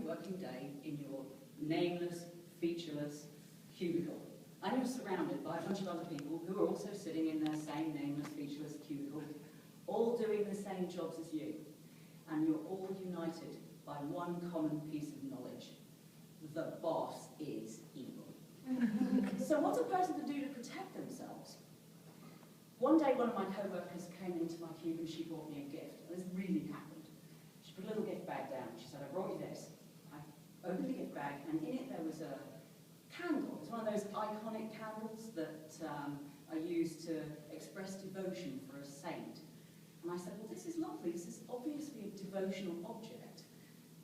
working day in your nameless, featureless cubicle. And you're surrounded by a bunch of other people who are also sitting in their same nameless, featureless cubicle, all doing the same jobs as you. And you're all united by one common piece of knowledge. The boss is evil. So what's a person to do to protect themselves? One day one of my co-workers came into my cube and she brought me a gift. And this really happened. She put a little gift bag down. She said, I brought you this. I opened the gift bag and in it there was a candle. It was one of those iconic candles that are used to express devotion for a saint. And I said, well, this is lovely. This is obviously a devotional object.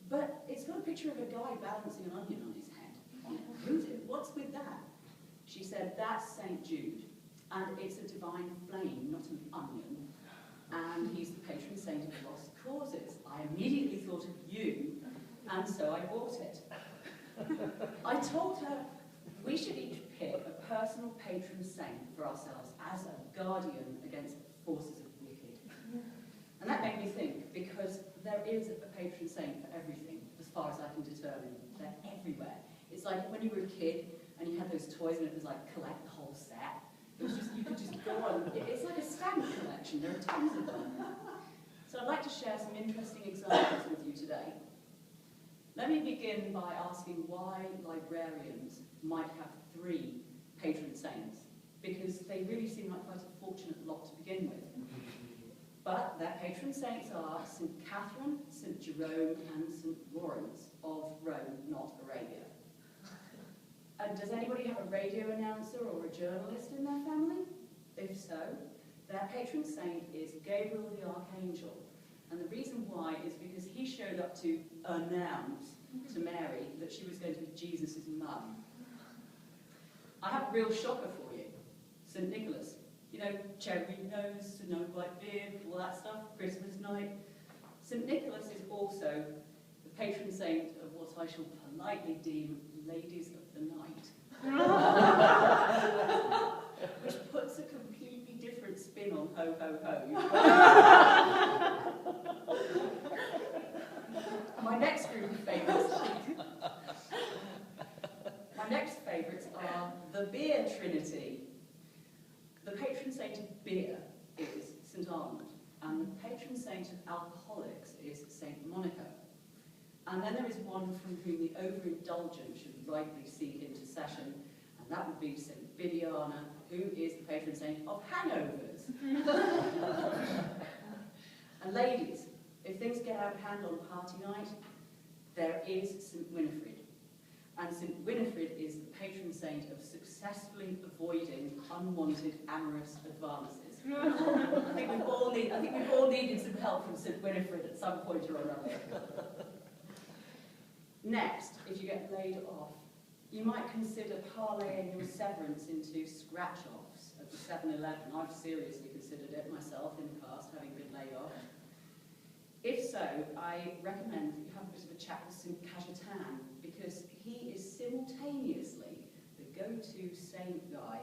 But it's got a picture of a guy balancing an onion on his head. Who's it? What's with that? She said, that's St. Jude. And it's a divine flame, not an onion. And he's the patron saint of lost causes. I immediately thought of you, and so I bought it. I told her we should each pick a personal patron saint for ourselves as a guardian against forces of wicked. And that made me think, because there is a patron saint for everything, as far as I can determine. They're everywhere. It's like when you were a kid and you had those toys and it was like collect the whole set. It was just, you could just go on. It's like a stamp collection. There are tons of them. So I'd like to share some interesting examples with you today. Let me begin by asking why librarians might have 3 patron saints, because they really seem like quite a fortunate lot to begin with. But their patron saints are St. Catherine, St. Jerome, and St. Lawrence of Rome, not Arabia. And does anybody have a radio announcer or a journalist in their family? If so, their patron saint is Gabriel the Archangel. And the reason why is because he showed up to announce to Mary that she was going to be Jesus' mum. I have a real shocker for you. St. Nicholas. You know, cherry nose, no white beard, all that stuff, Christmas night. St. Nicholas is also the patron saint of what I shall politely deem ladies of the night. Which puts a completely different spin on ho ho ho. My next group of favourites. My next favourites are the beer trinity. The patron saint of beer is St. Arnold, and the patron saint of alcoholics is St. Monica. And then there is one from whom the overindulgent should rightly seek intercession, and that would be St. Bibiana, who is the patron saint of hangovers. And ladies, if things get out of hand on party night, there is St. Winifred. And St. Winifred is the patron saint of successfully avoiding unwanted amorous advances. I think we've all needed some help from St. Winifred at some point or another. Next, if you get laid off, you might consider parlaying your severance into scratch-offs at the 7-Eleven. I've seriously considered it myself in the past, having been laid off. If so, I recommend that you have a bit of a chat with St. Cajetan, because he is simultaneously the go-to saint guy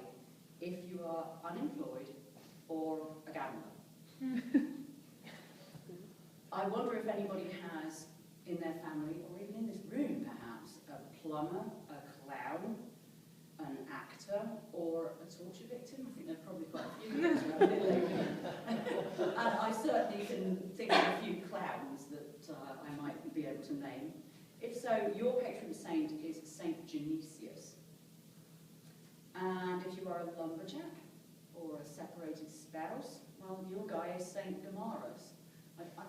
if you are unemployed or a gambler. I wonder if anybody has in their family, or even in this room perhaps, a plumber, a clown, an actor, or a torture victim. I think there are probably quite a few of those around here lately. And I certainly can think of a few clowns that I might be able to name. If so, your patron saint is Saint Genesius. And if you are a lumberjack or a separated spouse, well, your guy is Saint Gomarus. I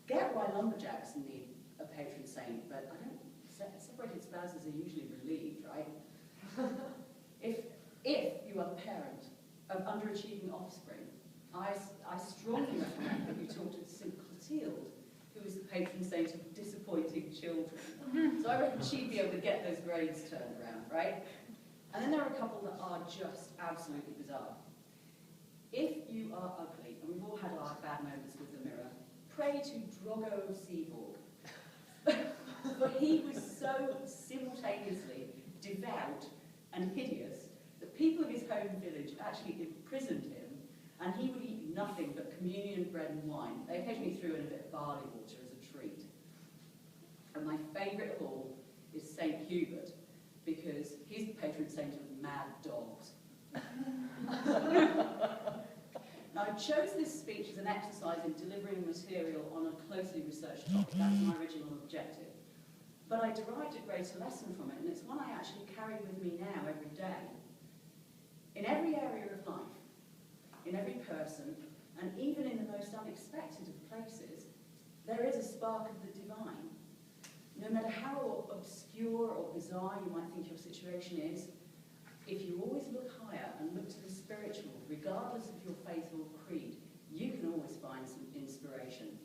get why lumberjacks need a patron saint, but I don't. Separated spouses are usually relieved, right? If you are the parent of underachieving offspring, I strongly recommend that you talk to St. Clotilde, who is the patron saint of disappointing children. So I reckon she'd be able to get those grades turned around, right? And then there are a couple that are just absolutely bizarre. If you are ugly, and we've all had our bad moments with the mirror, pray to Drogo Seaborg. For he was so simultaneously devout and hideous that people of his home village actually imprisoned him, and he would eat nothing but communion bread and wine. They occasionally threw in a bit of barley water as a treat. And my favourite of all He's the patron saint of mad dogs. Now, I chose this speech as an exercise in delivering material on a closely researched topic. That was my original objective. But I derived a greater lesson from it, and it's one I actually carry with me now every day. In every area of life, in every person, and even in the most unexpected of places, there is a spark of the divine. No matter how obscure or bizarre you might think your situation is, if you always look higher and look to the spiritual, regardless of your faith or creed, you can always find some inspiration.